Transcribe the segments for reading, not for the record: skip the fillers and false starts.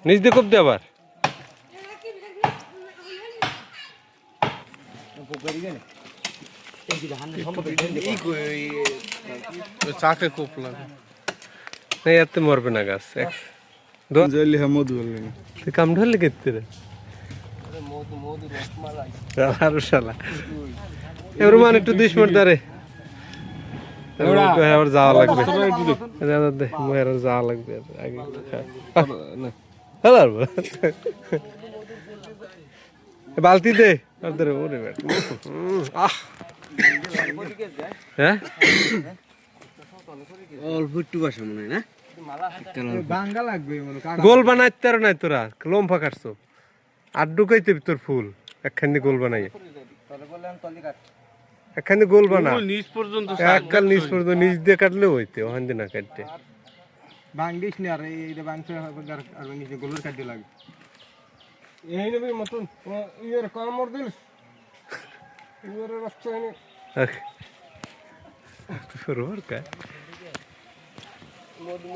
নিজ দিয়ে কোপ দে আবার চাকে কোপ লাগে এতে মরবে না গাছ তুই কাম ধরলে কেতে রে আরো শালা এবার মানে একটু 2 মিনিট ধরে এবার যাওয়া লাগবে দে মোর যাওয়া লাগবে আগে হ্যালো বালতি দে ধরে ওরে আহ হ্যাঁ অল্প একটু বাসা মনে হয় না বাঙ্গা লাগবে গোল বানাইতে আর নাই তোরা লম্ফা কাটছো আর ঢুকাইতে তোর ফুল একখানি গোল বানাই একখানি গোল বানা নিচ পর্যন্ত এককাল নিচ পর্যন্ত নিচ দিয়ে কাটলে হইতে ওখান দিয়ে না কাটতে বাঙ্গিস নি আর এইটা বাংতে আর নিজে গোলের কাটতে লাগে এই নেবে মতন ইয়ার কামড় দিস ইয়ার রাখছ এনে ফরওয়ার কা মধু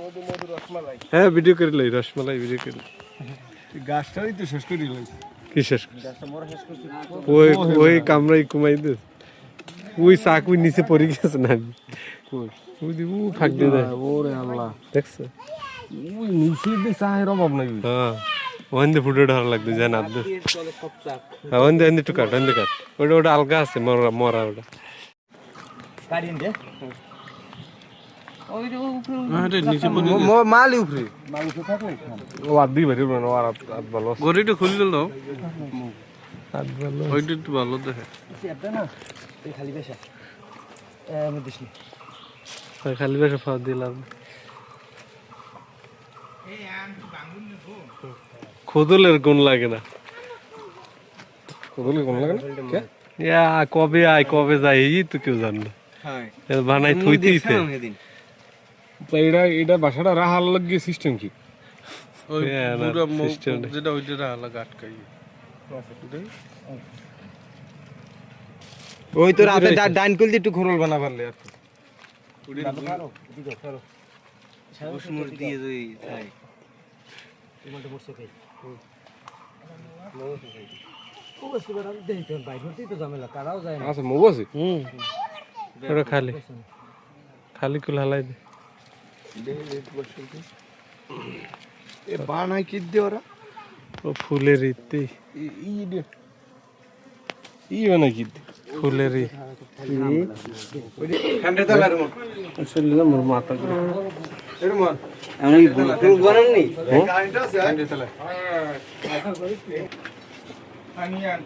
রসমালাই হ্যাঁ ভিডিও করে লই রসমালাই ভিডিও করে গাছটাই তো শেষ করে দিল কি শেষ ওই ওই কামরাই কুমাই দে ওই চাকু নিচে পড়ে গেছে না কই ওই দিব ফাক দিয়ে দেয় ওরে আল্লাহ দেখছো ওই নিচে দিয়ে চায়ের অভাব নাই হ্যাঁ ওখানে ফুটো ঢাল লাগবে জান আদ হ্যাঁ ওখানে একটু কাট ওখানে কাট ওটা আলগা আছে মরা মরা ওটা কাটিন দে মালি উপরে মাংস থাকলে ও আদ দিই বাড়ি না আর আদ ভালো গড়িটা খুলে দাও আদ ভালো ওইটা একটু ভালো দেখে এটা না তুই খালি বেশা আমি দিস নি খালি বেশি ফাঁদ দিলাম খোদলের গুণ লাগে না কদলে কোন লাগে না কে ইয়া কবে আয় কবে যায় এই তো কেউ জানে না হ্যাঁ বানাই থইতেইছে এটা বাসাটা রাহার লাগিয়ে সিস্টেম কি ওই হ্যাঁ, না, পুরো system নেই। যেটা ওইটা রাহার লাগে আটকাই ওই তো রাতে ডাইন কল দিয়ে একটু ঘোরল বানা পারলে আর বসমুর দিয়ে দুই তাই তোমারটা বসে খাই ও বসে বড় দেই তো বাইরে হতেই তো ঝামেলা কারাও যায় না আচ্ছা মৌ আছে ওটা খালি খালি কুল হালাই দে এ বানাই কি দে ওরা ও ফুলের ইতে ই বানাই কি দে ফুলের ই ঠান্ডা তালার মো আসলে না মোর মাথা এর মো আমি ফুল বানাননি কারেন্ট আছে ঠান্ডা তালা পানি আন